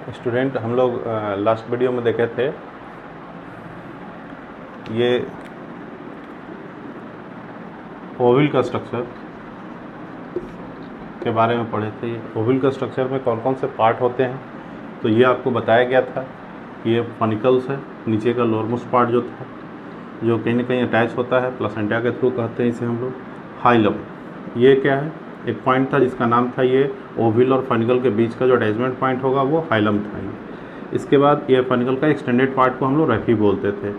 Student, हम लोग last video में देखे थे ये ओविल का स्ट्रक्चर के बारे में पढ़े थे। ओविल का स्ट्रक्चर में कौन कौन से पार्ट होते हैं, तो ये आपको बताया गया था कि ये फॉनिकल्स है, नीचे का लोअर मोस्ट पार्ट जो था जो कहीं ना कहीं अटैच होता है प्लेसेंटा के थ्रू, कहते हैं इसे हम लोग हाइलम। ये क्या है, एक पॉइंट था जिसका नाम था ये ओविल और फॉनिकल के बीच का जो अटैचमेंट पॉइंट होगा वो हाइलम था। इसके बाद ये फॉनिकल का एक्सटेंडेड पार्ट को हम लोग रेफी बोलते थे।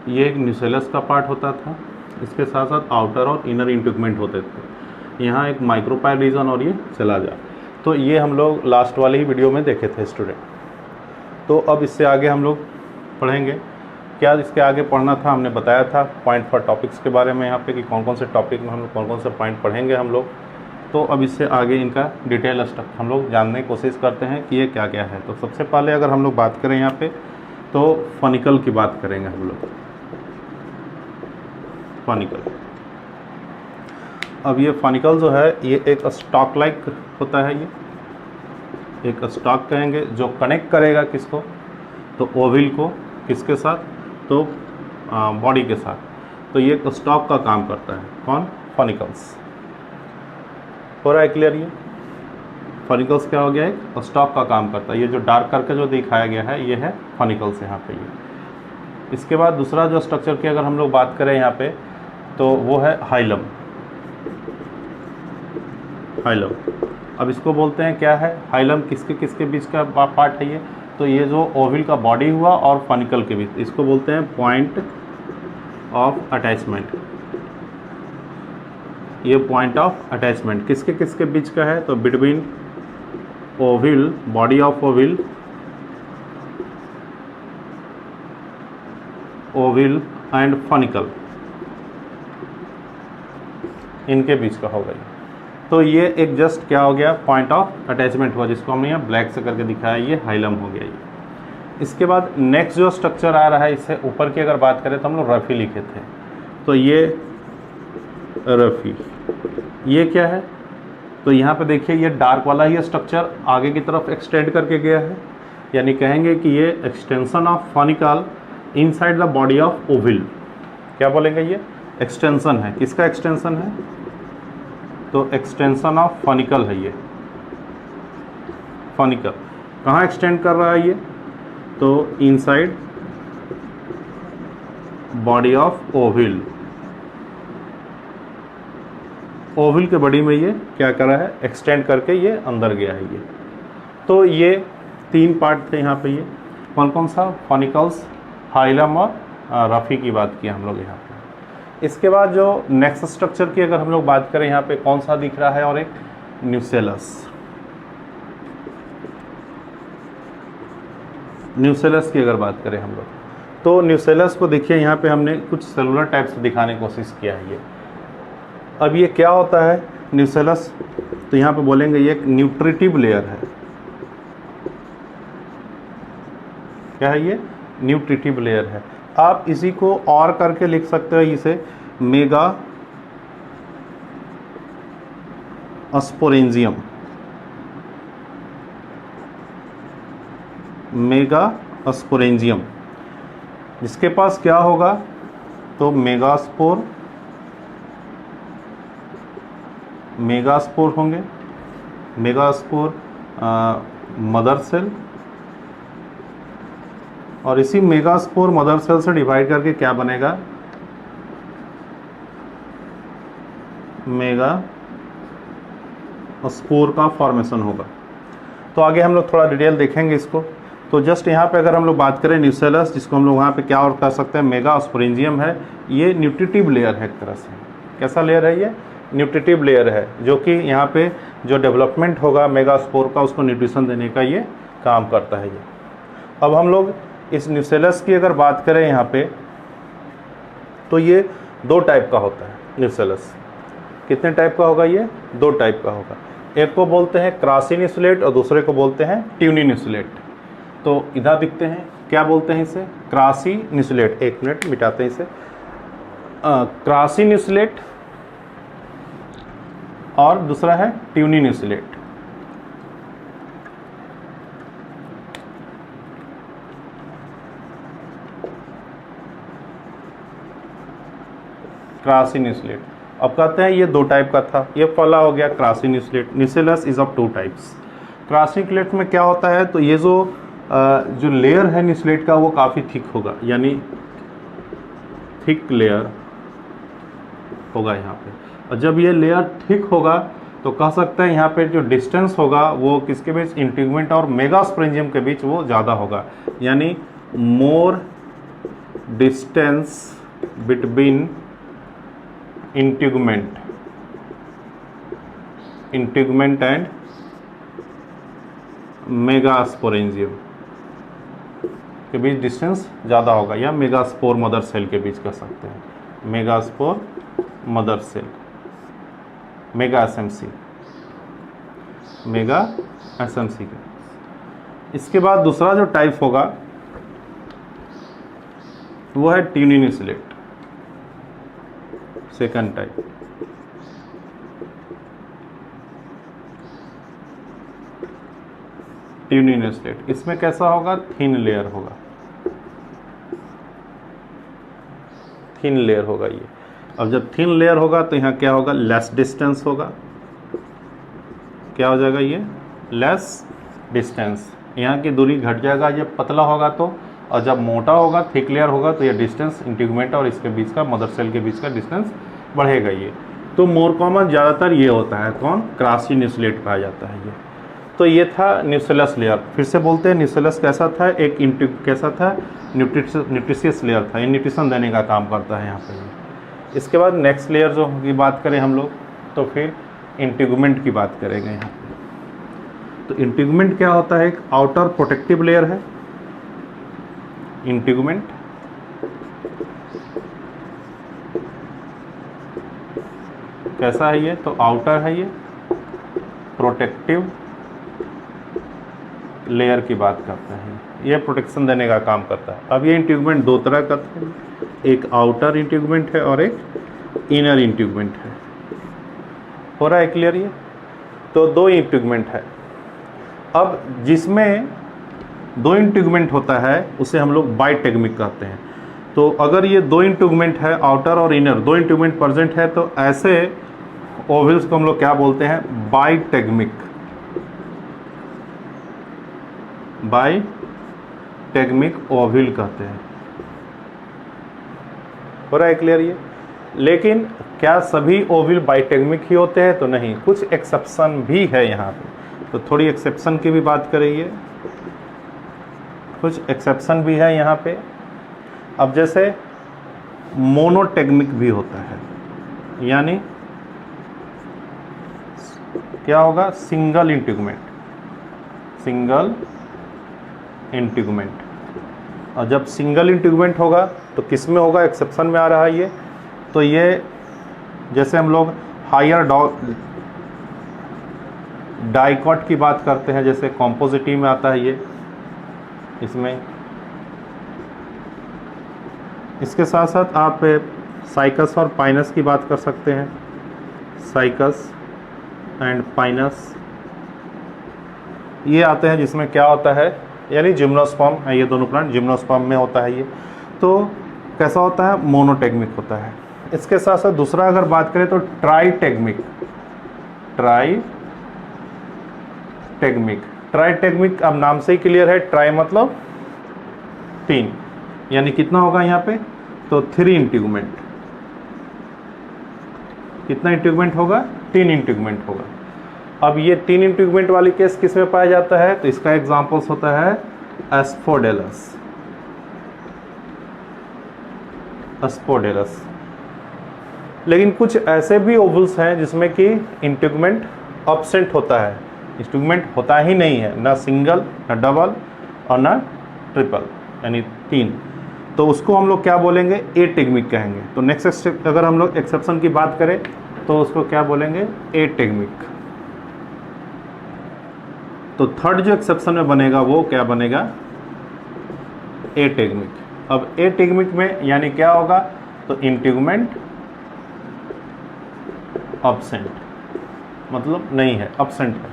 ये एक न्यूसेलस का पार्ट होता था, इसके साथ साथ आउटर और इनर इंटुगमेंट होते थे। यहाँ एक माइक्रोपाइल रीजन और ये चला जा, तो ये हम लोग लास्ट वाले ही वीडियो में देखे थे स्टूडेंट। तो अब इससे आगे हम लोग पढ़ेंगे। क्या इसके आगे पढ़ना था, हमने बताया था पॉइंट फॉर टॉपिक्स के बारे में यहाँ पे कि कौन कौन से टॉपिक में हम लोग कौन कौन से पॉइंट पढ़ेंगे हम लोग। तो अब इससे आगे इनका डिटेल स्ट्रक्चर हम लोग जानने की कोशिश करते हैं कि ये क्या क्या है। तो सबसे पहले अगर हम लोग बात करें यहाँ पे तो फॉनिकल की बात करेंगे हम लोग। फॉनिकल, अब ये फॉनिकल जो है ये एक स्टॉक लाइक होता है। ये एक स्टॉक कहेंगे जो कनेक्ट करेगा किसको, तो ओविल को किसके साथ, तो बॉडी के साथ। तो ये एक स्टॉक का काम करता है। कौन, फॉनिकल्स। हो रहा है क्लियर? ये फॉनिकल्स क्या हो गया, एक स्टॉक का काम करता है। ये जो डार्क करके जो दिखाया गया है ये है फॉनिकल्स यहाँ पे। ये इसके बाद दूसरा जो स्ट्रक्चर की अगर हम लोग बात करें यहाँ पे तो वो है हाइलम। हाइलम, अब इसको बोलते हैं क्या है, हाइलम किसके किसके बीच का पार्ट है ये, तो ये जो ओविल का बॉडी हुआ और फॉनिकल के बीच, इसको बोलते हैं पॉइंट ऑफ अटैचमेंट। ये पॉइंट ऑफ अटैचमेंट किसके किसके बीच का है, तो between ovule, body of ovule, ovule and funicle, इनके बीच का होगा ये। तो ये एक जस्ट क्या हो गया, पॉइंट ऑफ अटैचमेंट हुआ, जिसको हमने यहाँ ब्लैक से करके दिखाया, ये हाइलम हो गया ये। इसके बाद नेक्स्ट जो स्ट्रक्चर आ रहा है, इससे ऊपर की अगर बात करें तो हम लोग रफी लिखे थे। तो ये रफी, ये क्या है, तो यहाँ पे देखिए ये डार्क वाला ही स्ट्रक्चर आगे की तरफ एक्सटेंड करके गया है, यानी कहेंगे कि ये extension of funicle inside the body of ovule. क्या बोलेंगे, ये एक्सटेंशन है। किसका एक्सटेंशन है, तो एक्सटेंशन ऑफ फॉनिकल है ये। फॉनिकल कहाँ एक्सटेंड कर रहा है ये, तो इनसाइड बॉडी ऑफ ओविल। ओविल के बॉडी में ये क्या कर रहा है, एक्सटेंड करके ये अंदर गया है ये। तो ये तीन पार्ट थे यहाँ पे। ये कौन कौन सा, फॉनिकल्स, हाइलम और रफी की बात की हम लोग यहाँ पे। इसके बाद जो नेक्स्ट स्ट्रक्चर की अगर हम लोग बात करें यहाँ पे कौन सा दिख रहा है, और एक न्यूसेलस। न्यूसेलस की अगर बात करें हम लोग तो न्यूसेलस को देखिए यहाँ पे हमने कुछ सेलुलर टाइप से दिखाने की कोशिश किया है ये। अब ये क्या होता है न्यूसेलस, तो यहाँ पे बोलेंगे ये एक न्यूट्रिटिव लेयर है। क्या है ये, न्यूट्रिटिव लेयर है। आप इसी को और करके लिख सकते हो, इसे मेगा स्पोरेंजियम। मेगा स्पोरेंजियम, जिसके पास क्या होगा, तो मेगास्पोर, मेगास्पोर होंगे। मेगास्पोर मदर सेल, और इसी मेगास्पोर मदर सेल से डिवाइड करके क्या बनेगा, मेगा स्पोर का फॉर्मेशन होगा। तो आगे हम लोग थोड़ा डिटेल देखेंगे इसको। तो जस्ट यहाँ पे अगर हम लोग बात करें न्यूसेलस, जिसको हम लोग वहाँ पे क्या और कर सकते हैं, मेगा स्पोरेंजियम है। ये न्यूट्रिटिव लेयर है एक तरह से। कैसा लेयर है ये, न्यूट्रिटिव लेयर है, जो कि यहाँ पे जो डेवलपमेंट होगा मेगास्पोर का, उसको न्यूट्रिशन देने का ये काम करता है ये। अब हम लोग इस न्यूसेलस की अगर बात करें यहाँ पे, तो ये दो टाइप का होता है न्यूसेलस। कितने टाइप का होगा ये, दो टाइप का होगा। एक को बोलते हैं क्रासी न्यूसेलेट और दूसरे को बोलते हैं ट्यूनी न्यूसेलेट। तो इधर दिखते हैं, क्या बोलते हैं इसे, क्रासी न्यूसेलेट। एक मिनट मिटाते हैं इसे। क्रासी न्यूसेलेट और दूसरा है ट्यूनी न्यूसेलेट। क्रासिन स्लेट। अब कहते हैं ये दो टाइप का था, ये पहला हो गया crassinucellate. Nucellus is of two types. Crassinucellate में क्या होता है, तो ये जो लेयर है न्यूसेलेट का वो काफ़ी थिक होगा, यानी थिक लेयर होगा यहाँ पे। और जब ये लेयर थिक होगा तो कह सकते हैं यहाँ पे जो डिस्टेंस होगा वो किसके बीच, इंटीग्यूमेंट और मेगास्पोरेंजियम के बीच वो ज़्यादा होगा, यानी मोर distance between integument and megasporangium के बीच डिस्टेंस ज़्यादा होगा, या मेगास्पोर मदर सेल के बीच कह सकते हैं, megaspore mother cell, mega SMC के। इसके बाद दूसरा जो टाइप होगा वो है tenuinucellate, second type. Tenuinucellate, इसमें कैसा होगा, थिन लेयर होगा, थिन लेयर होगा ये। अब जब थिन लेयर होगा तो यहाँ क्या होगा, लेस डिस्टेंस होगा, क्या हो जाएगा ये, लेस डिस्टेंस, यहाँ की दूरी घट जाएगा जब पतला होगा तो, और जब मोटा होगा थिक लेयर होगा तो ये डिस्टेंस इंटीग्यूमेंट और इसके बीच का, मदर सेल के बीच का डिस्टेंस बढ़ेगा ये। तो मोर कॉमन ज़्यादातर ये होता है, कौन, क्रासिन स्लेट पाया जाता है ये। तो ये था न्यूसेलस लेयर। फिर से बोलते हैं न्यूसेलस कैसा था, एक कैसा था, न्यूट्रिशियस लेयर था, ये न्यूट्रिशन देने का काम करता है यहाँ पे। इसके बाद नेक्स्ट लेयर जो की बात करें हम लोग, तो फिर इंटीग्यूमेंट की बात करेंगे यहाँ पे। तो इंटीग्यूमेंट क्या होता है, एक आउटर प्रोटेक्टिव लेयर है इंटीग्यूमेंट। कैसा है ये, तो आउटर है ये, प्रोटेक्टिव लेयर की बात करते हैं, ये प्रोटेक्शन देने का काम करता है। अब ये इंटीग्यूमेंट दो तरह का था, एक आउटर इंटीग्यूमेंट है और एक इनर इंटीग्यूमेंट है। हो रहा है क्लियर ये? तो दो इंटीग्यूमेंट है। अब जिसमें दो इंटीग्यूमेंट होता है उसे हम लोग बाइटेगमिक कहते हैं। तो अगर ये दो इंटीग्यूमेंट है, आउटर और इनर दो इंटीग्यूमेंट प्रेजेंट है, तो ऐसे ओवल्स को हम लोग क्या बोलते हैं, बाइटेगमिक, बाइटेगमिक ओवल कहते हैं। हो रहा है क्लियर ये? लेकिन क्या सभी ओवल बाइटेगमिक ही होते हैं, तो नहीं, कुछ एक्सेप्शन भी है यहाँ पे। तो थोड़ी एक्सेप्शन की भी बात करेंगे, कुछ एक्सेप्शन भी है यहाँ पे। अब जैसे मोनोटेगमिक भी होता है, यानी क्या होगा, सिंगल इंटीग्यूमेंट, सिंगल इंटीग्यूमेंट। और जब सिंगल इंटीग्यूमेंट होगा तो किस में होगा, एक्सेप्शन में आ रहा है ये। तो ये जैसे हम लोग हायर डाइकॉट की बात करते हैं, जैसे कॉम्पोजिटी में आता है ये, इसमें। इसके साथ साथ आप साइकस और पाइनस की बात कर सकते हैं, साइकस एंड पाइनस ये आते हैं, जिसमें क्या होता है, यानी जिम्नोस्पर्म है ये दोनों प्लांट, जिम्नोस्पर्म में होता है ये। तो कैसा होता है, मोनोटेगमिक होता है। इसके साथ साथ दूसरा अगर बात करें तो ट्राइटेगमिक, ट्राइटेगमिक अब नाम से ही क्लियर है, ट्राई मतलब तीन, यानी कितना होगा यहाँ पे, तो 3 इंटीग्यूमेंट। कितना इंटीग्यूमेंट होगा, 3 इंटीग्यूमेंट होगा। अब ये 3 इंटीग्यूमेंट वाली केस किस में पाया जाता है, तो इसका एग्जांपल्स होता है एस्पोडेलस। लेकिन कुछ ऐसे भी ओवल्स हैं जिसमें कि इंटीग्यूमेंट एब्सेंट होता है, इंटीग्यूमेंट होता ही नहीं है, ना सिंगल, ना डबल और ना ट्रिपल, यानी 3। तो उसको हम लोग क्या बोलेंगे, एटेगमिक कहेंगे। तो नेक्स्ट अगर हम लोग एक्सेप्शन की बात करें तो उसको क्या बोलेंगे, एटेगमिक। तो थर्ड जो एक्सेप्शन में बनेगा वो क्या बनेगा, एटेगमिक। अब एटेगमिक में यानी क्या होगा, तो इंटीग्यूमेंट एब्सेंट, मतलब नहीं है, एब्सेंट है।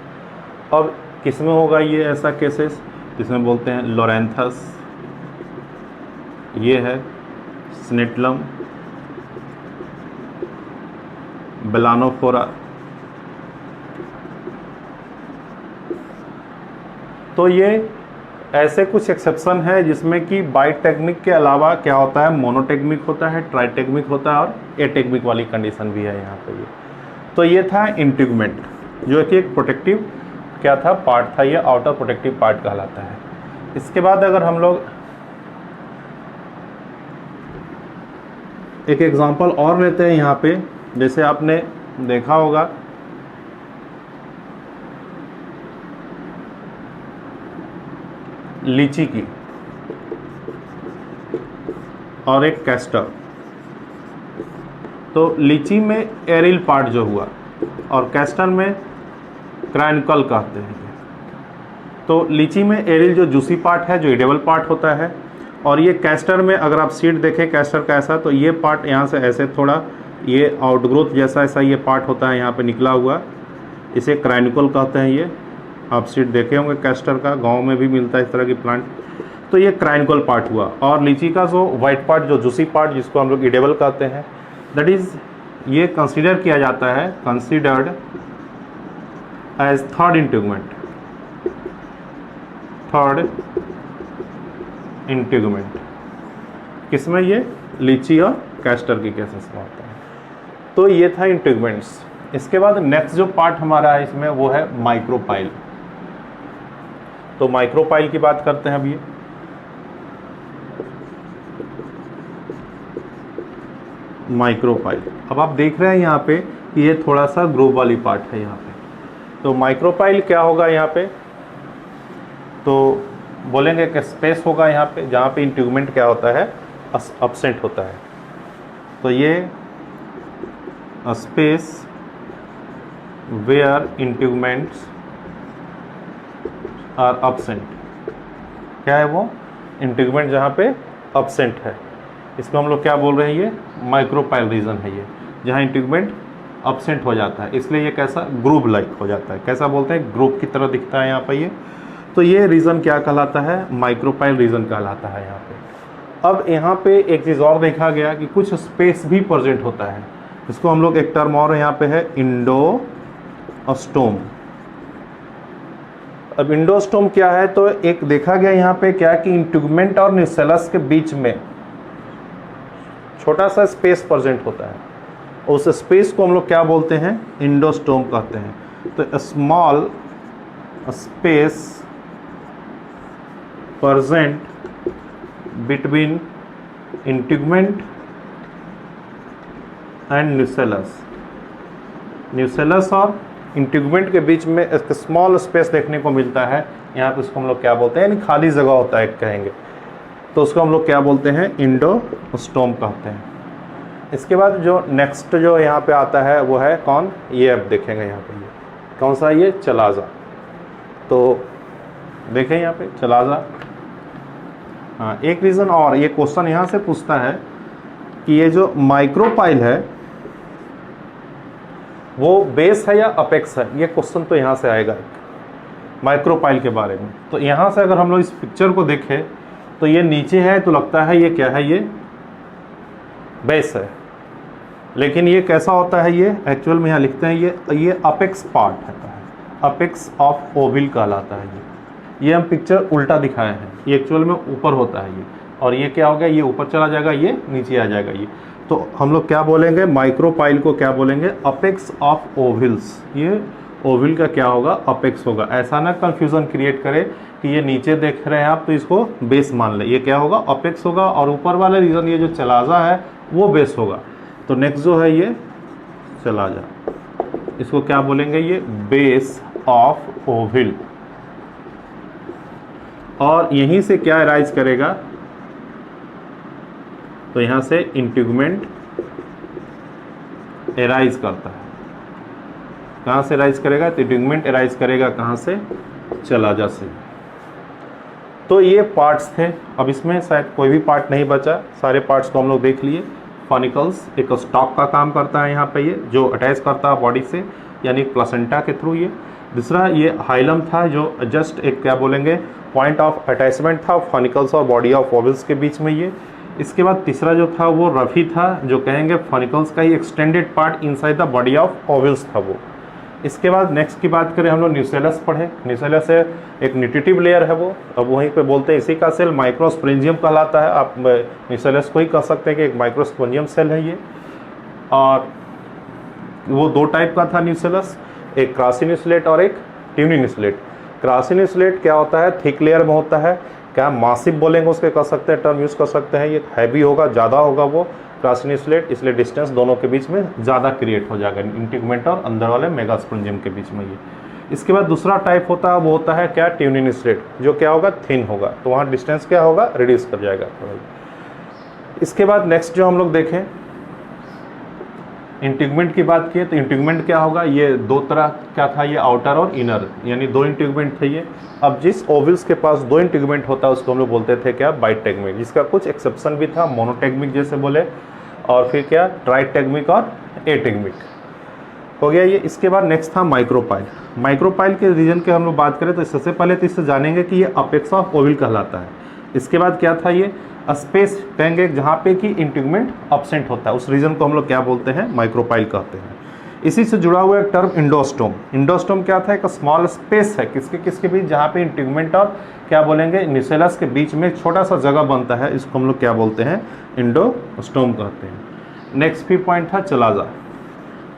अब किस में होगा ये ऐसा केसेस, जिसमें बोलते हैं लोरेंथस, ये है स्नेटलम, बेलानोफोरा। तो ये ऐसे कुछ एक्सेप्शन है जिसमें कि बाइटेक्निक के अलावा क्या होता है, मोनोटेक्निक होता है, ट्राइटेक्निक होता है और एटेक्निक वाली कंडीशन भी है यहाँ पे ये। तो ये था इंटीग्यूमेंट, जो कि एक प्रोटेक्टिव क्या था, पार्ट था, ये आउटर प्रोटेक्टिव पार्ट कहलाता है। इसके बाद अगर हम लोग एक एग्जांपल और लेते हैं यहाँ पे, जैसे आपने देखा होगा लीची की और एक कैस्टर। तो लीची में एरिल पार्ट जो हुआ और कैस्टर में क्रैनिकल कहते हैं। तो लीची में एरिल जो जूसी पार्ट है, जो एडिबल पार्ट होता है, और ये कैस्टर में अगर आप सीड देखें कैस्टर का ऐसा, तो ये पार्ट यहाँ से ऐसे थोड़ा ये आउटग्रोथ जैसा ऐसा ये पार्ट होता है यहाँ पे निकला हुआ, इसे क्रैनिकल कहते हैं। ये आप सीड देखे होंगे कैस्टर का, गांव में भी मिलता है इस तरह की प्लांट। तो ये क्रैनिकल पार्ट हुआ। और लीची का जो वाइट पार्ट, जो जूसी पार्ट जिसको हम लोग एडिबल कहते हैं, दैट इज़ ये कंसीडर किया जाता है, considered as third integument, third integument. किसमें? ये लीची और कैस्टर की केसेस में होता है। तो ये था इंटीग्यूमेंट्स। इसके बाद नेक्स्ट जो पार्ट हमारा है इसमें वो है माइक्रोपाइल। तो माइक्रोपाइल की बात करते हैं अब। ये माइक्रोपाइल, अब आप देख रहे हैं यहाँ पे कि ये थोड़ा सा ग्रुप वाली पार्ट है यहाँ पे। तो माइक्रोपाइल क्या होगा यहाँ पे, तो बोलेंगे कि स्पेस होगा यहाँ पे जहाँ पे इंटीग्यूमेंट क्या होता है, अब्सेंट होता है। तो ये space where integuments are absent. क्या है वो? इंटीग्यूमेंट जहाँ पे अब्सेंट है, इसको हम लोग क्या बोल रहे हैं, ये माइक्रोपाइल रीजन है ये, जहाँ इंटीग्यूमेंट अब्सेंट हो जाता है। इसलिए ये कैसा, ग्रुप लाइक हो जाता है। कैसा बोलते हैं, ग्रुप की तरह दिखता है यहाँ पे ये। तो ये रीज़न क्या कहलाता है, माइक्रोपाइल रीजन कहलाता है यहाँ पे। अब यहाँ पे एक चीज़ और देखा गया कि कुछ स्पेस भी प्रेजेंट होता है, इसको हम लोग एक टर्म और यहाँ पे है इंडोस्टोम। अब इंडोस्टोम क्या है, तो एक देखा गया यहाँ पे क्या कि इंटीग्यूमेंट और न्यूसेलस के बीच में छोटा सा स्पेस प्रेजेंट होता है, उस स्पेस को हम लोग क्या बोलते हैं, इंडोस्टोम कहते हैं। तो small space present between integument and nucellus, nucellus और इंटीग्यूमेंट के बीच में एक स्मॉल स्पेस देखने को मिलता है यहाँ पे, उसको हम लोग क्या बोलते हैं, यानी खाली जगह होता है कहेंगे, तो उसको हम लोग क्या बोलते हैं, इंडोस्टोम कहते हैं। इसके बाद जो नेक्स्ट जो यहाँ पे आता है वो है कौन, ये अब देखेंगे यहाँ पे, ये कौन सा, ये चलाजा। तो देखें यहाँ पे चलाजा। हाँ, एक रीज़न और, ये क्वेश्चन यहाँ से पूछता है कि ये जो माइक्रोपाइल है वो बेस है या अपेक्स है, ये क्वेश्चन तो यहाँ से आएगा माइक्रोपाइल के बारे में। तो यहाँ से अगर हम लोग इस पिक्चर को देखें तो ये नीचे है, तो लगता है ये क्या है, ये बेस है। लेकिन ये कैसा होता है, ये एक्चुअल में यहाँ लिखते हैं ये अपेक्स पार्ट है, अपेक्स ऑफ ओविल कहलाता है ये हम पिक्चर उल्टा दिखाए हैं, ये एक्चुअल में ऊपर होता है ये, और ये क्या हो गया, ये ऊपर चला जाएगा, ये नीचे आ जाएगा ये। तो हम लोग क्या बोलेंगे, माइक्रोपाइल को क्या बोलेंगे, अपेक्स ऑफ ओविल्स। ये ओविल का क्या होगा, अपेक्स होगा। ऐसा ना कंफ्यूजन क्रिएट करे कि ये नीचे देख रहे हैं आप तो इसको बेस मान ले, ये क्या होगा, अपेक्स होगा, और ऊपर वाला रीजन ये जो चलाजा है वो बेस होगा। तो नेक्स्ट जो है ये चलाजा, इसको क्या बोलेंगे, ये बेस ऑफ ओविल। और यहीं से क्या राइज करेगा, तो यहाँ से इंटीग्यूमेंट एराइज करता है। कहाँ से राइज करेगा, तो इंटीग्यूमेंट एराइज करेगा कहाँ से, चलाजा से। तो ये पार्ट्स थे। अब इसमें शायद कोई भी पार्ट नहीं बचा, सारे पार्ट्स को हम लोग देख लिए। फॉनिकल्स एक स्टॉक का काम करता है यहाँ पे, ये जो अटैच करता है बॉडी से, यानी प्लेसेंटा के थ्रू ये। दूसरा ये हाइलम था जो जस्ट एक क्या बोलेंगे पॉइंट ऑफ अटैचमेंट था फॉनिकल्स और बॉडी ऑफ ओवल्स के बीच में ये। इसके बाद तीसरा जो था वो रफी था, जो कहेंगे फॉनिकल्स का ही extended part inside the body of ovules था वो। इसके बाद नेक्स्ट की बात करें हम लोग न्यूसेलस पढ़े। न्यूसेलस है एक न्यूट्रिटिव लेयर है वो, अब वहीं पे बोलते हैं इसी का सेल माइक्रोस्पोरेंजियम कहलाता है। आप न्यूसेलस को ही कह सकते हैं कि एक माइक्रोस्पोरेंजियम सेल है ये। और वो दो टाइप का था न्यूसेलस, एक क्रासिन्यूस्लेट और एक ट्यूनिन्यूस्लेट। क्रासिन्यूस्लेट क्या होता है, थिक लेयर में होता है, क्या मासिव बोलेंगे उसके कह सकते हैं, टर्म यूज़ कर सकते हैं। ये हैवी होगा, ज़्यादा होगा वो क्रासिन्यूस्लेट, इसलिए डिस्टेंस दोनों के बीच में ज़्यादा क्रिएट हो जाएगा, इंटीग्मेंट और अंदर वाले मेगास्पोरेंजियम के बीच में ये। इसके बाद दूसरा टाइप होता है वो होता है क्या, ट्यूनिन्यूस्लेट, जो क्या होगा, थिन होगा, तो वहाँ डिस्टेंस क्या होगा, रिड्यूस कर जाएगा थोड़ा। इसके बाद नेक्स्ट जो हम लोग देखें इंटीग्मेंट की बात किए तो इंटीग्मेंट क्या होगा, ये दो तरह क्या था, ये आउटर और इनर, यानी दो इंटीग्मेंट थे ये। अब जिस ओवल्स के पास दो इंटीग्मेंट होता है उसको हम लोग बोलते थे क्या, बाइटेग्मिक, जिसका कुछ एक्सेप्शन भी था, मोनोटेग्मिक जैसे बोले, और फिर क्या ट्राइटेग्मिक और एटेग्मिक हो गया ये। इसके बाद नेक्स्ट था माइक्रोपाइल। माइक्रोपाइल के रीजन के हम लोग बात करें तो सबसे पहले तो इससे जानेंगे कि ये अपेक्स ऑफ ओवल कहलाता है। इसके बाद क्या था, ये स्पेस कहेंगे जहाँ पे कि इंटीग्मेंट अब्सेंट होता है, उस रीजन को हम लोग क्या बोलते हैं, माइक्रोपाइल कहते हैं। इसी से जुड़ा हुआ एक टर्म इंडोस्टोम। इंडोस्टोम क्या था, एक स्मॉल स्पेस है किसके किसके बीच, जहाँ पे इंटीग्मेंट और क्या बोलेंगे न्यूसेलस के बीच में छोटा सा जगह बनता है, इसको हम लोग क्या बोलते हैं, इंडोस्टोम कहते हैं। नेक्स्ट भी पॉइंट था चलाजा।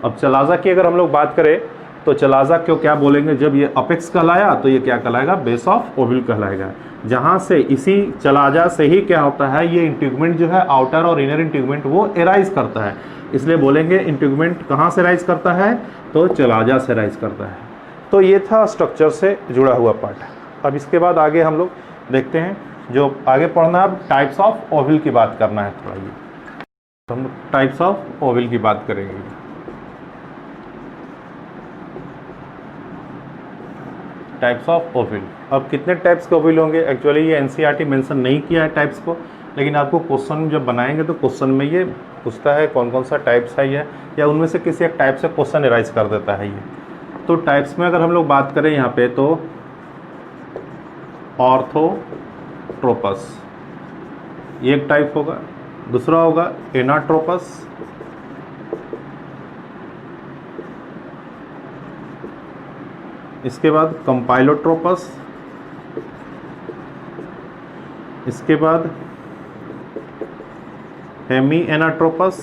अब चलाजा की अगर हम लोग बात करें तो चलाजा क्यों क्या बोलेंगे, जब ये अपेक्स कहलाया तो ये क्या कहलाएगा, बेस ऑफ ओवल कहलाएगा। जहाँ से इसी चलाजा से ही क्या होता है, ये इंटीग्मेंट जो है आउटर और इनर इंटीग्मेंट वो एराइज करता है, इसलिए बोलेंगे इंटीग्मेंट कहाँ से राइज करता है, तो चलाजा से राइज करता है। तो ये था स्ट्रक्चर से जुड़ा हुआ पार्ट। अब इसके बाद आगे हम लोग देखते हैं, जो आगे पढ़ना है अब टाइप्स ऑफ ओवल की बात करना है थोड़ा, ये तो हम लोग टाइप्स ऑफ ओवल की बात करेंगे। टाइप्स ऑफ ओवल, अब कितने टाइप्स के ओवल होंगे, एक्चुअली ये एनसीईआरटी मेंशन नहीं किया है टाइप्स को, लेकिन आपको क्वेश्चन जब बनाएंगे तो क्वेश्चन में ये पूछता है कौन कौन सा टाइप्स है ये, या उनमें से किसी एक टाइप से क्वेश्चन एराइज कर देता है ये। तो टाइप्स में अगर हम लोग बात करें यहाँ पे तो ऑर्थोट्रोपस ये एक टाइप होगा, दूसरा होगा एनाट्रोपस, इसके बाद कंपाइलोट्रोपस, इसके बाद हेमी एनाट्रोपस,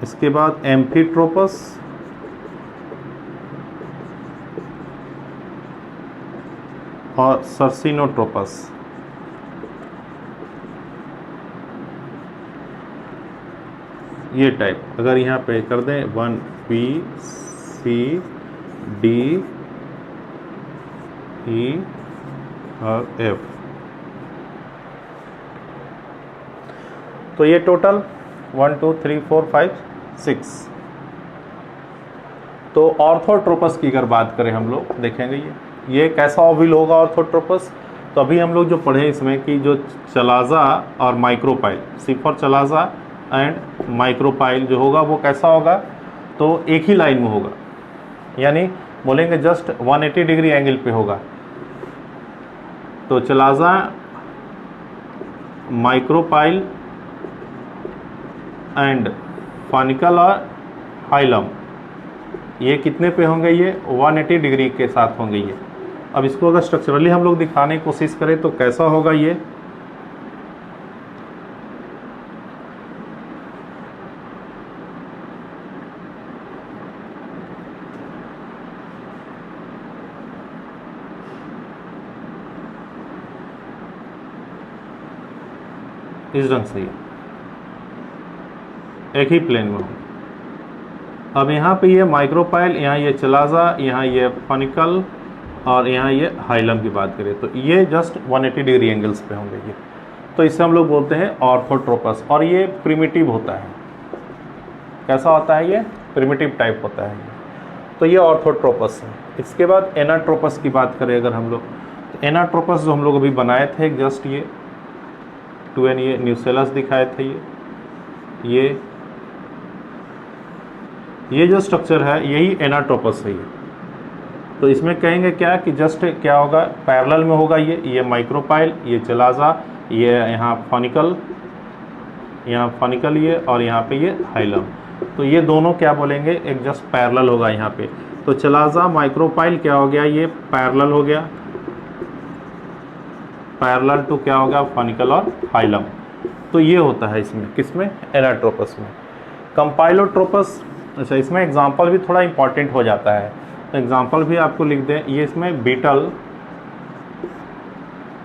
इसके बाद एम्फीट्रोपस, और सर्सिनोट्रोपस। ये टाइप अगर यहाँ पे कर दें 1 B C D E और F, तो ये टोटल 1 2 3 4 5 6। तो ऑर्थोट्रोपस की अगर बात करें हम लोग देखेंगे ये कैसा ओवल होगा ऑर्थोट्रोपस। तो अभी हम लोग जो पढ़े इसमें कि जो चलाजा और micropyle, C for chalaza and micropyle जो होगा वो कैसा होगा, तो एक ही लाइन में होगा, यानी बोलेंगे जस्ट 180 डिग्री एंगल पे होगा। तो चलाजा, माइक्रोपाइल एंड फॉनिकल और हाइलम ये कितने पे होंगे, ये 180 डिग्री के साथ होंगे ये। अब इसको अगर स्ट्रक्चरली हम लोग दिखाने की कोशिश करें तो कैसा होगा ये, इस ढंग से एक ही प्लेन में हो। अब यहाँ पे ये माइक्रोपाइल, यहाँ ये चलाजा, यहाँ ये फॉनिकल और यहाँ ये हाइलम की बात करें तो ये जस्ट 180 डिग्री एंगल्स पे होंगे ये। तो इससे हम लोग बोलते हैं ऑर्थोट्रोपस, और ये प्रिमिटिव होता है। कैसा होता है ये, प्रिमिटिव टाइप होता है ये। तो ये ऑर्थोट्रोपस है। इसके बाद एनाट्रोपस की बात करें अगर हम लोग, तो एनाट्रोपस जो हम लोग अभी बनाए थे जस्ट ये 2N ये न्यूसेलस दिखाए थे ये जो स्ट्रक्चर है यही एनाट्रोपस है ये। तो इसमें कहेंगे क्या कि जस्ट क्या होगा, पैरेलल में होगा ये माइक्रोपाइल, ये चलाजा, ये यहाँ फॉनिकल, ये और यहाँ पे ये हाइलम। तो ये दोनों क्या बोलेंगे, एक जस्ट पैरेलल होगा यहाँ पे। तो चलाजा माइक्रोपाइल क्या हो गया, ये पैरेलल हो गया, पैरेलल टू क्या हो गया, फॉनिकल और हाइलम। तो ये होता है इसमें, किसमें, एनाट्रोपस में। कंपाइलोट्रोपस, अच्छा इसमें एग्जांपल भी थोड़ा इंपॉर्टेंट हो जाता है, तो एग्जांपल भी आपको लिख दें। ये इसमें बीटल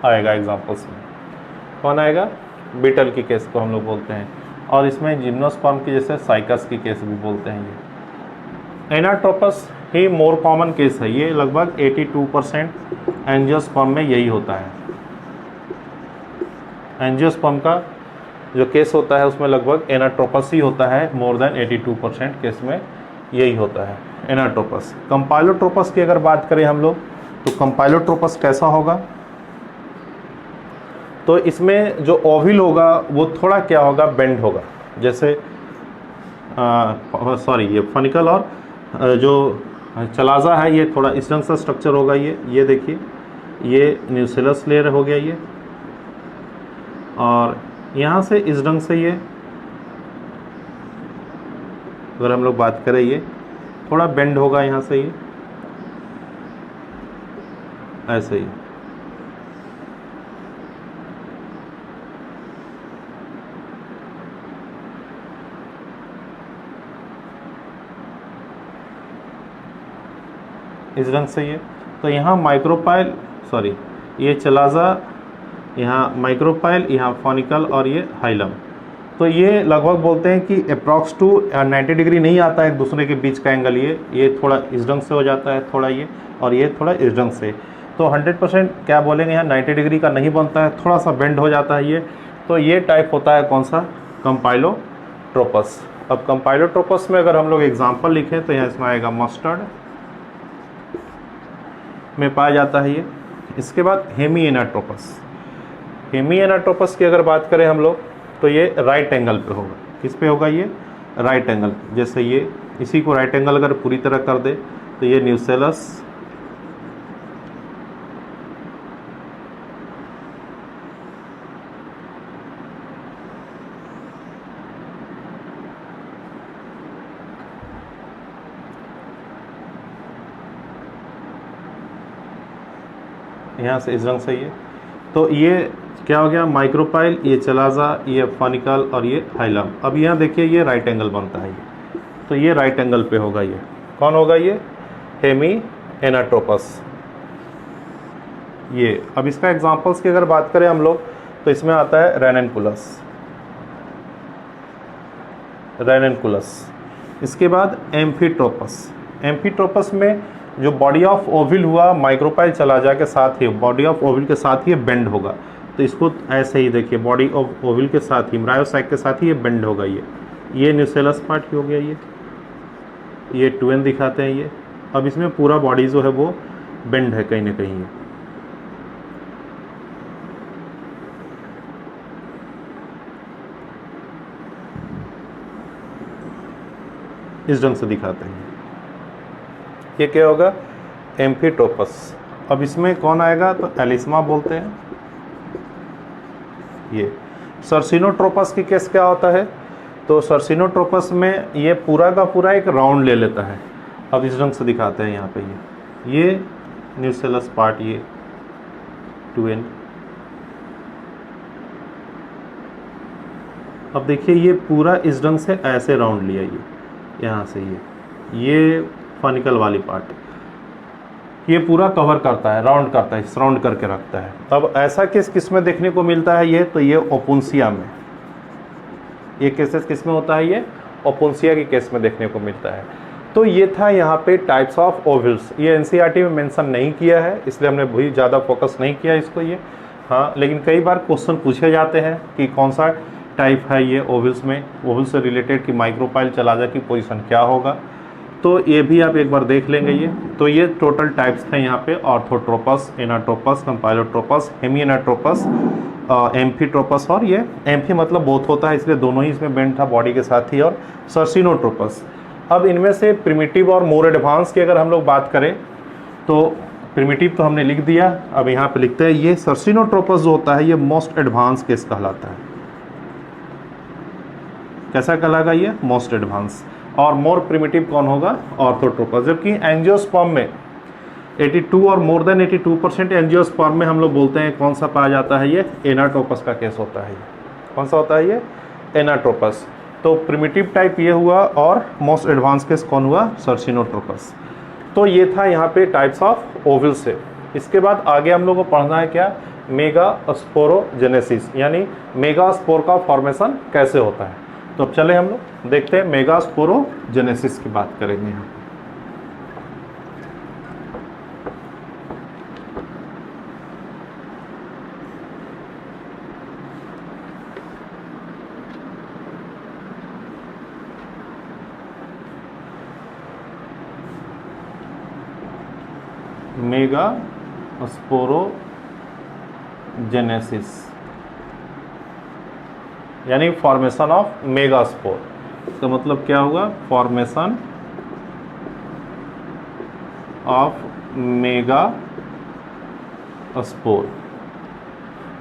आएगा एग्जांपल्स में, कौन आएगा, बीटल की केस को हम लोग बोलते हैं, और इसमें जिम्नोस्पर्म की जैसे साइकस की केस भी बोलते हैं। ये एनाट्रोपस ही मोर कॉमन केस है, ये लगभग 82% एंजियोस्पर्म में यही होता है। एंजियोस्पर्म का जो केस होता है उसमें लगभग एनाट्रोपस ही होता है, मोर देन 82% केस में यही होता है एनाट्रोपस। कंपाइलोट्रोपस की अगर बात करें हम लोग, तो कंपाइलोट्रोपस कैसा होगा, तो इसमें जो ओविल होगा वो थोड़ा क्या होगा, बेंड होगा, जैसे ये फनिकल और जो चलाजा है ये थोड़ा इस ढंग से स्ट्रक्चर होगा। ये देखिए, ये न्यूसेलस लेयर हो गया ये, और यहाँ से इस ढंग से ये, अगर हम लोग बात करें ये थोड़ा बेंड होगा यहाँ से, ये ऐसे ही। इस ढंग से ये, तो यहाँ माइक्रोपाइल, ये चलाजा, यहाँ माइक्रोपाइल, यहाँ फॉनिकल और ये हाइलम। तो ये लगभग बोलते हैं कि अप्रॉक्स टू 90 डिग्री नहीं आता है एक दूसरे के बीच का एंगल, ये थोड़ा इस ढंग से हो जाता है, थोड़ा ये, और ये थोड़ा इस ढंग से। तो 100% क्या बोलेंगे, यहाँ 90 डिग्री का नहीं बनता है, थोड़ा सा बेंड हो जाता है ये। तो ये टाइप होता है कौन सा, कंपाइलोट्रोपस। अब कंपाइलोट्रोपस में अगर हम लोग एग्जाम्पल लिखें तो यहाँ इसमें आएगा मस्टर्ड में पाया जाता है ये। इसके बाद हेमी एनाट्रोपस। हेमी एनाट्रोपस की अगर बात करें हम लोग, तो ये राइट एंगल पे होगा। किस पे होगा, ये राइट एंगल। जैसे ये, इसी को राइट एंगल अगर पूरी तरह कर दे तो ये न्यूसेलस, यहाँ से इस रंग से ये, तो ये क्या हो गया, माइक्रोपाइल, ये चलाजा, ये फॉनिकल और ये हाइलम। अब यहाँ देखिए ये राइट एंगल बनता है ये, तो ये राइट एंगल पे होगा। ये कौन होगा, ये हेमी एनाट्रोपस। ये अब इसका एग्जांपल्स की अगर बात करें हम लोग, तो इसमें आता है रेनेनकुलस। इसके बाद एम्फीट्रोपस। एम्फीट्रोपस में जो बॉडी ऑफ ओविल हुआ माइक्रोपाइल चलाजा के साथ ही, बॉडी ऑफ ओविल के साथ ही बेंड होगा। तो इसको ऐसे ही देखिए, बॉडी ऑफ ओविल के साथ ही, म्रायोसाइक के साथ ही ये बेंड होगा। ये न्यूसेलस पार्ट ही हो गया, ये 2n दिखाते हैं ये। अब इसमें पूरा बॉडी जो है वो बेंड है कहीं ना कहीं। इस ढंग से दिखाते हैं। ये क्या होगा, एम्फीट्रोपस। अब इसमें कौन आएगा, तो एलिस्मा बोलते हैं। ये सर्सिनोट्रोपस की केस क्या होता है, तो सर्सिनोट्रोपस में ये पूरा का पूरा एक राउंड ले लेता है। अब इस ढंग से दिखाते हैं यहाँ पे ये न्यूसेलस पार्ट, ये 2n। अब देखिए ये पूरा इस ढंग से ऐसे राउंड लिया, ये यहाँ से ये फॉनिकल वाली पार्ट ये पूरा कवर करता है, राउंड करता है, सराउंड करके रखता है। अब ऐसा केस किस में देखने को मिलता है ये, तो ये ओपुंसिया में। ये केसेस किस में होता है, ये ओपुंसिया की केस में देखने को मिलता है। तो ये था यहाँ पे टाइप्स ऑफ ओविल्स। ये एनसीईआरटी में मेंशन नहीं किया है, इसलिए हमने भी ज़्यादा फोकस नहीं किया इसको ये। हाँ, लेकिन कई बार क्वेश्चन पूछे जाते हैं कि कौन सा टाइप है ये ओविल्स में, ओविल्स से रिलेटेड कि माइक्रोपाइल चलाजा की पोजीशन क्या होगा। तो ये भी आप एक बार देख लेंगे ये। तो ये टोटल टाइप्स थे यहाँ पे, ऑर्थोट्रोपस, एनाट्रोपस, कंपाइलोट्रोपस, हेमी एनाट्रोपस, एम्फीट्रोपस, और ये एम्फी मतलब बोथ होता है इसलिए दोनों ही इसमें बेंड था बॉडी के साथ ही, और सर्सिनोट्रोपस। अब इनमें से प्रिमिटिव और मोर एडवांस की अगर हम लोग बात करें तो प्रिमिटिव तो हमने लिख दिया। अब यहाँ पे लिखते हैं ये सर्सिनोट्रोपस जो होता है ये मोस्ट एडवांस केस कहलाता है। कैसा कहलाएगा ये? Most advance. और मोर प्रिमिटिव कौन होगा? ऑर्थोट्रोपस। जबकि एंजियोस्पर्म में 82 और मोर देन 82% एंजियोस्पर्म में हम लोग बोलते हैं कौन सा पाया जाता है? ये एनाट्रोपस का केस होता है। ये कौन सा होता है? ये एनाट्रोपस। तो प्रिमिटिव टाइप ये हुआ और मोस्ट एडवांस केस कौन हुआ? सर्सिनोट्रोपस। तो ये था यहाँ पे टाइप्स ऑफ ओवल से। इसके बाद आगे हम लोग को पढ़ना है क्या? मेगास्पोरोजेनेसिस, यानी मेगास्पोर का फॉर्मेशन कैसे होता है। तो अब चले हम लोग देखते हैं मेगास्पोरोजेनेसिस की बात करेंगे यहाँ। मेगास्पोरोजेनेसिस यानी फॉर्मेशन ऑफ मेगास्पोर। इसका मतलब क्या होगा? Formation of megaspore.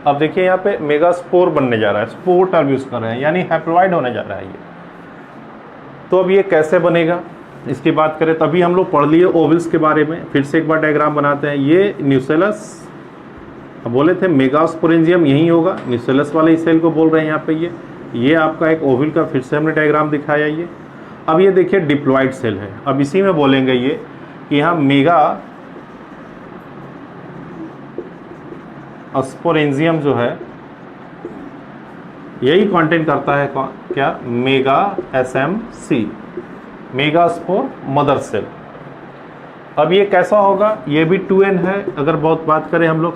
अब देखिए यहाँ पे मेगास्पोर बनने जा रहा है, स्पोर टर्म यूज कर रहे हैं, यानी हैप्लॉइड होने जा रहा है ये। तो अब ये कैसे बनेगा इसकी बात करें, तभी हम लोग पढ़ लिए ओवल्स के बारे में। फिर से एक बार डायग्राम बनाते हैं। ये न्यूसेलस, अब बोले थे मेगास्पोरेंजियम यही होगा, न्यूसेलस वाले सेल को बोल रहे हैं यहाँ पे। ये आपका एक ओवल का फिर से हमने डायग्राम दिखाया ये। अब ये देखिए डिप्लॉइड सेल है। अब इसी में बोलेंगे ये कि यहाँ मेगा स्पोरेंजियम जो है यही कंटेन करता है क्या? Mega SMC, megaspore mother cell. अब ये कैसा होगा? ये भी 2n है। अगर बहुत बात करें हम लोग,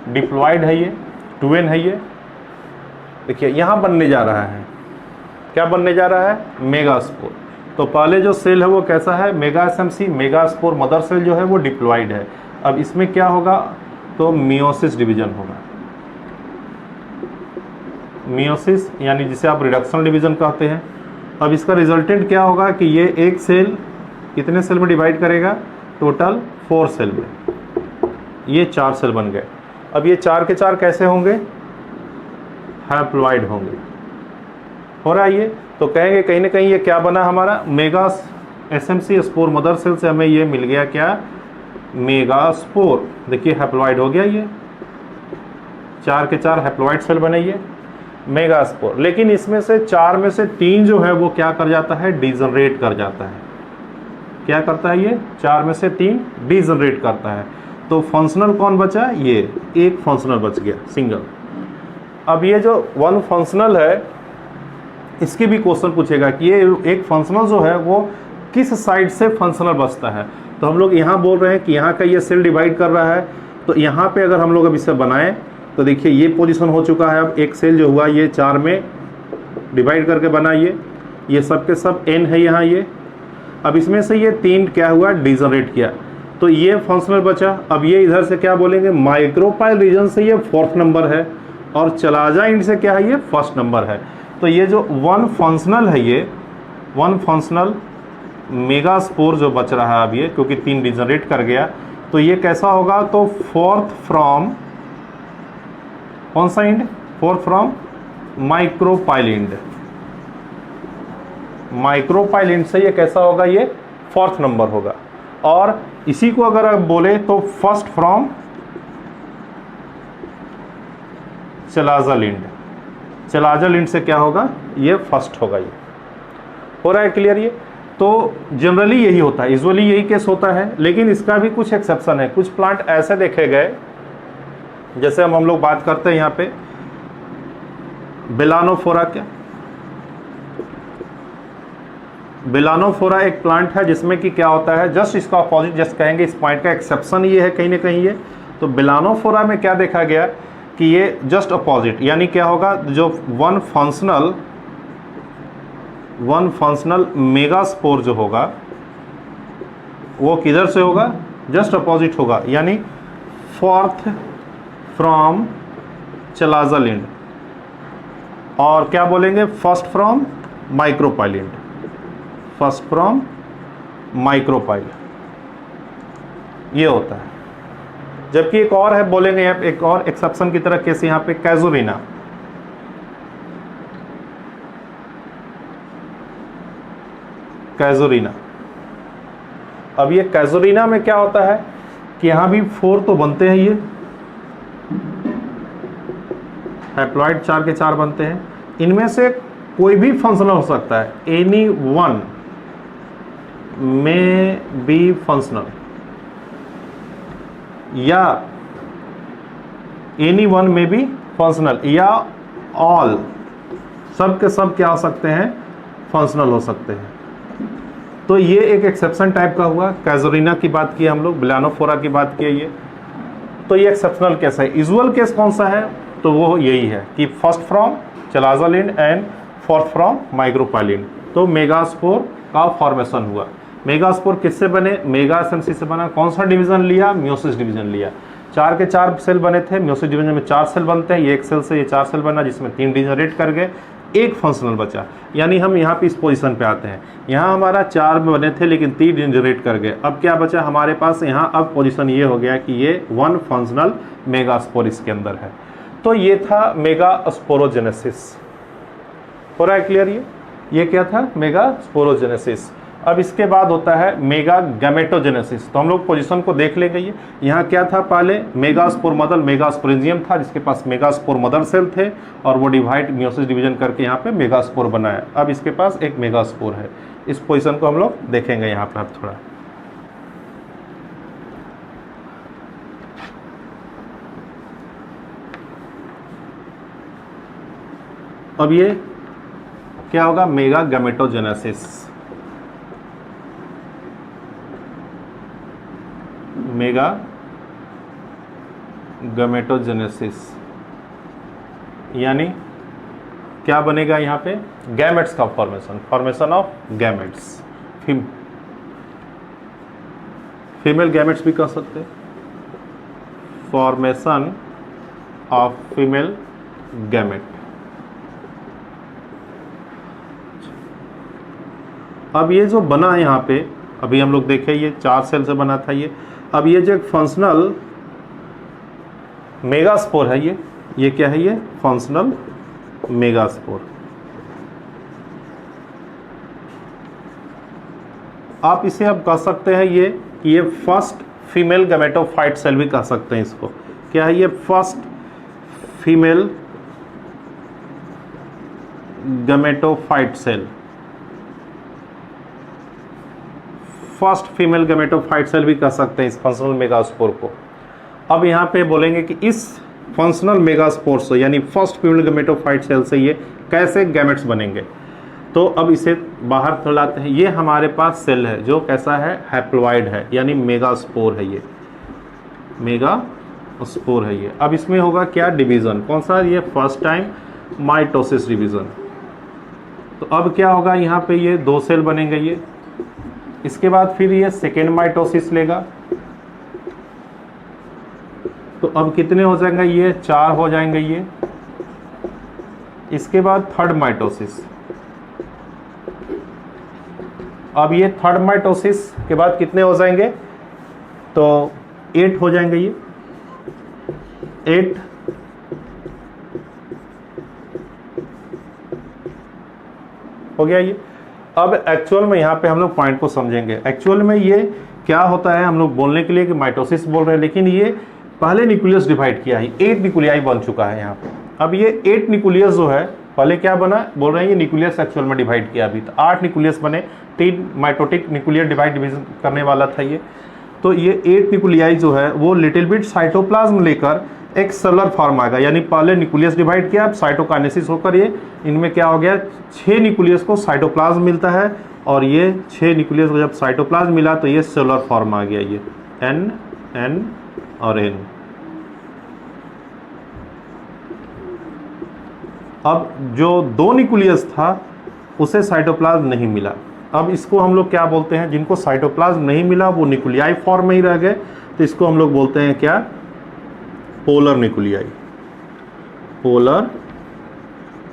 डिप्लॉइड है ये, 2n है ये। देखिए यहाँ बनने जा रहा है, क्या बनने जा रहा है? मेगास्पोर। तो पहले जो सेल है वो कैसा है? Mega SMC, megaspore mother cell जो है वो डिप्लॉइड है। अब इसमें क्या होगा? तो मियोसिस डिवीजन होगा। मियोसिस यानी जिसे आप रिडक्शन डिवीजन कहते हैं। अब इसका रिजल्टेंट क्या होगा कि ये एक सेल कितने सेल में डिवाइड करेगा? टोटल 4 सेल में। ये 4 सेल बन गए। अब ये 4 के 4 कैसे होंगे? हैप्लॉइड होंगे। हो रहा है ये। तो कहेंगे कहीं ना कहीं ये क्या बना हमारा? Mega SMC spore mother cell से हमें ये मिल गया क्या? मेगास्पोर। देखिए हैप्लॉइड हो गया, ये 4 के 4 हैप्लॉइड सेल बने ये मेगास्पोर। लेकिन इसमें से 4 में से 3 जो है वो क्या कर जाता है? डिजनरेट कर जाता है। क्या करता है ये? 4 में से 3 डिजनरेट करता है। तो फंक्शनल कौन बचा? ये एक फंक्शनल बच गया, सिंगल। अब ये जो 1 फंक्शनल है इसकी भी क्वेश्चन पूछेगा कि ये एक फंक्शनल जो है वो किस साइड से फंक्शनल बचता है। तो हम लोग यहाँ बोल रहे हैं कि यहाँ का ये सेल डिवाइड कर रहा है। तो यहाँ पे अगर हम लोग अब इसे बनाएं तो देखिए ये पोजीशन हो चुका है। अब एक सेल जो हुआ ये 4 में डिवाइड करके बना, ये सब के सब n है यहाँ ये। अब इसमें से ये 3 क्या हुआ? डिजनरेट किया। तो ये फंक्शनल बचा। अब ये इधर से क्या बोलेंगे? माइक्रोपाइल रीजन से ये 4th नंबर है और चलाजा इंड से क्या है? ये 1st नंबर है। तो ये जो 1 फंक्शनल है, ये 1 फंक्शनल मेगास्पोर जो बच रहा है अब ये, क्योंकि 3 डिजनरेट कर गया, तो ये कैसा होगा? तो 4th फ्रॉम कौन सा end? 4th from micropyle end. Micropyle end से ये कैसा होगा? ये 4th नंबर होगा। और इसी को अगर आप बोले तो 1st from chalazal end. Chalazal end से क्या होगा? ये 1st होगा। ये हो रहा है क्लियर? ये तो जनरली यही होता है, यूजुअली यही केस होता है। लेकिन इसका भी कुछ एक्सेप्शन है। कुछ प्लांट ऐसे देखे गए, जैसे हम लोग बात करते हैं यहाँ पे बेलानोफोरा। क्या बेलानोफोरा एक प्लांट है जिसमें कि क्या होता है? जस्ट इसका अपोजिट, जस्ट कहेंगे इस पॉइंट का एक्सेप्शन ये है कहीं ना कहीं ये। तो बेलानोफोरा में क्या देखा गया कि ये जस्ट अपोजिट, यानी क्या होगा? जो 1 फंक्शनल मेगास्पोर जो होगा वो किधर से होगा? जस्ट अपोजिट होगा, यानी 4th फ्रॉम चलाजल इंड। और क्या बोलेंगे? 1st from micropyle end. 1st from micropyle. ये होता है। जबकि एक और है, बोलेंगे यहाँ पे एक और एक्सेप्शन की तरह केस यहाँ पे कैजुरिना। कैजुरिना, अब ये कैजुरिना में क्या होता है कि यहां भी 4 तो बनते हैं, ये हैप्लॉइड 4 के 4 बनते हैं। इनमें से कोई भी फंक्शनल हो सकता है, एनी वन में बी फंक्शनल, या एनी वन में बी फंक्शनल, या ऑल, सब के सब क्या हो सकते हैं, फंक्शनल हो सकते हैं। तो ये एक एक्सेप्शन टाइप का हुआ। कैजुरिना की बात की हम लोग, ब्लानोफोरा की बात की ये, तो ये एक्सेप्शनल केस है। यूजुअल केस कौन सा है, तो वो यही है कि first from chalazal end and fourth from micropylar end. तो मेगास्पोर का फॉर्मेशन हुआ। मेगास्पोर किससे बने, मेगा एसएमसी से बना। कौन सा डिवीजन लिया, मियोसिस डिवीजन लिया। 4 के 4 सेल बने थे, मियोसिस डिवीजन में 4 सेल बनते हैं। ये एक सेल से ये 4 सेल बना, जिसमें 3 डिजनरेट कर गए, एक फंक्शनल बचा। यानी हम यहाँ पे इस पोजीशन पे आते हैं, यहाँ हमारा 4 बने थे लेकिन 3 डिजनरेट कर गए। अब क्या बचा हमारे पास, यहाँ अब पोजीशन ये हो गया कि ये 1 फंक्शनल मेगास्पोर इसके अंदर है। तो ये था मेगास्पोरोजेनेसिस। हो रहा है क्लियर? ये क्या था, मेगास्पोरोजेनेसिस। अब इसके बाद होता है मेगा गैमेटोजेनेसिस। तो हम लोग पोजीशन को देख लेंगे। ये यहाँ क्या था, पहले मेगास्पोर मदर मेगास्पोरेंजियम था, जिसके पास मेगास्पोर मदर सेल थे, और वो डिवाइड मियोसिस डिवीजन करके यहाँ पे मेगास्पोर बनाया। अब इसके पास एक मेगास्पोर है। इस पोजीशन को हम लोग देखेंगे यहाँ पर अब थोड़ा। अब ये क्या होगा, मेगा गैमेटोजेनेसिस। मेगा गैमेटोजेनेसिस यानी क्या बनेगा यहाँ पे, गैमेट्स का formation, formation of gametes. Female gametes भी कह सकते, फॉर्मेशन ऑफ फीमेल गैमेट। अब ये जो बना यहाँ पे, अभी हम लोग देखे ये 4 सेल से बना था ये। अब ये जो एक फंक्शनल मेगास्पोर है, ये क्या है, ये फंक्शनल मेगास्पोर। आप इसे अब कह सकते हैं ये फर्स्ट फीमेल गैमेटोफाइट सेल भी कह सकते हैं इसको। क्या है ये, first female gametophyte cell. First female gametophyte cell भी कह सकते हैं इस फंक्शनल मेगास्पोर को। अब यहाँ पे बोलेंगे कि इस फंक्शनल मेगास्पोर से, यानी फर्स्ट फीमेल गैमेटोफाइट सेल से ये कैसे गैमेट्स बनेंगे। तो अब इसे बाहर लाते हैं। ये हमारे पास सेल है जो कैसा है, हैप्लॉइड है, यानी मेगास्पोर है, ये मेगास्पोर है ये। अब इसमें होगा क्या, डिवीजन। कौन सा, ये फर्स्ट टाइम माइटोसिस डिवीजन। तो अब क्या होगा, यहाँ पे ये 2 सेल बनेंगे ये। इसके बाद फिर ये सेकेंड माइटोसिस लेगा। तो अब कितने हो जाएंगे, ये 4 हो जाएंगे ये। इसके बाद थर्ड माइटोसिस। अब ये थर्ड माइटोसिस के बाद कितने हो जाएंगे, तो 8 हो जाएंगे ये, 8। हो गया ये। अब एक्चुअल में यहाँ पे हम लोग पॉइंट को समझेंगे। एक्चुअल में ये क्या होता है, हम लोग बोलने के लिए कि माइटोसिस बोल रहे हैं, लेकिन ये पहले न्यूक्लियस डिवाइड किया है, 8 न्यूक्लियाई बन चुका है यहाँ पे। अब ये 8 न्यूक्लियस जो है, पहले क्या बना, बोल रहे हैं ये न्यूक्लियस एक्चुअल में डिवाइड किया अभी, तो 8 न्यूक्लियस बने, 3 माइटोटिक न्यूक्लियर डिवीजन करने वाला था ये। तो ये 8 न्यूक्लियाई जो है वो लिटिल बिट साइटोप्लाज्म लेकर एक सेलुलर फॉर्म आएगा। यानी पहले न्यूक्लियस डिवाइड किया, अब साइटोकाइनेसिस होकर ये इनमें क्या हो गया, 6 न्यूक्लियस को साइटोप्लाज्म मिलता है, और ये 6 न्यूक्लियस को जब साइटोप्लाज्म मिला तो ये सेलुलर फॉर्म आ गया, ये N, N और N। अब जो 2 न्यूक्लियस था उसे साइटोप्लाज्म नहीं मिला। अब इसको हम लोग क्या बोलते हैं, जिनको साइटोप्लाज्म नहीं मिला वो न्यूक्लियाई फॉर्म में ही रह गए, तो इसको हम लोग बोलते हैं क्या, पोलर न्यूक्लियाई। पोलर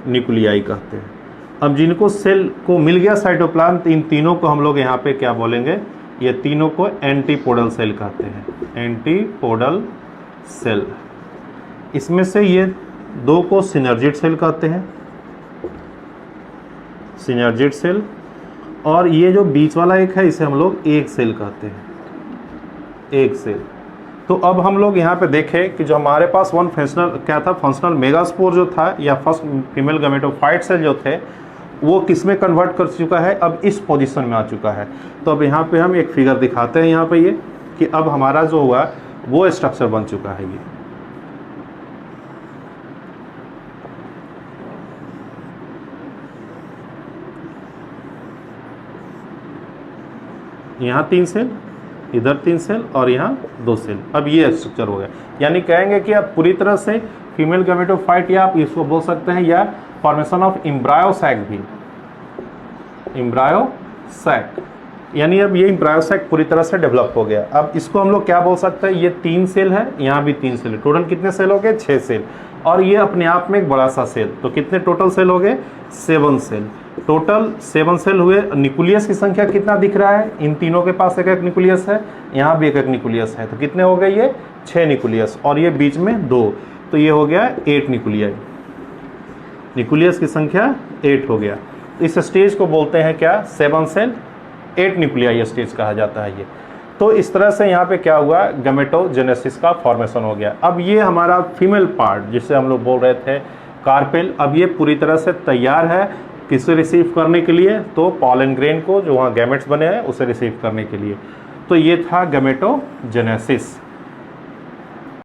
न्यूक्लियाई कहते हैं। अब जिनको सेल को मिल गया साइटोप्लाज्म, तो इन तीनों को हम लोग यहाँ पे क्या बोलेंगे, ये तीनों को एंटीपोडल सेल कहते हैं, एंटीपोडल सेल। इसमें से ये दो को सिनर्जिड सेल कहते हैं, सिनर्जिड सेल, और ये जो बीच वाला एक है इसे हम लोग एग सेल कहते हैं, एग सेल। तो अब हम लोग यहाँ पे देखें कि जो हमारे पास वन फंक्शनल क्या था, फंक्शनल मेगास्पोर जो था या फर्स्ट फीमेल गैमेटोफाइट सेल जो थे वो किस में कन्वर्ट कर चुका है, अब इस पोजीशन में आ चुका है। तो अब यहाँ पे हम एक फिगर दिखाते हैं यहाँ पे ये कि अब हमारा जो हुआ वो स्ट्रक्चर बन चुका है। ये यहाँ 3 सेल, इधर 3 सेल और यहाँ 2 सेल। अब ये स्ट्रक्चर हो गया, यानी कहेंगे कि अब पूरी तरह से फीमेल गैमेटोफाइट या आप इसको बोल सकते हैं या फॉर्मेशन ऑफ एम्ब्रायोसैक भी, एम्ब्रायोसैक, यानी अब ये एम्ब्रायोसैक पूरी तरह से डेवलप हो गया। अब इसको हम लोग क्या बोल सकते हैं, ये 3 सेल है, यहाँ भी 3 सेल है, टोटल कितने सेल हो गए, 6 सेल, और ये अपने आप में एक बड़ा सा सेल। तो कितने टोटल सेल हो गए, 7 सेल, टोटल 7 सेल हुए। न्यूक्लियस की संख्या कितना दिख रहा है, इन तीनों के पास एक एक न्यूक्लियस है, यहाँ भी एक एक न्यूक्लियस है, तो कितने हो गए ये 6 न्यूक्लियस, और ये बीच में 2, तो ये हो गया 8 न्यूक्लियाई, न्यूक्लियस की संख्या 8 हो गया। तो इस स्टेज को बोलते हैं क्या, 7 सेल 8 न्यूक्लियाई स्टेज कहा जाता है ये। तो इस तरह से यहाँ पे क्या हुआ, गैमेटोजेनेसिस का फॉर्मेशन हो गया। अब ये हमारा फीमेल पार्ट जिसे हम लोग बोल रहे थे कार्पेल, अब ये पूरी तरह से तैयार है किसे रिसीव करने के लिए, तो पॉलन ग्रेन को जो वहाँ गैमेट्स बने हैं उसे रिसीव करने के लिए। तो ये था गैमेटोजेनेसिस।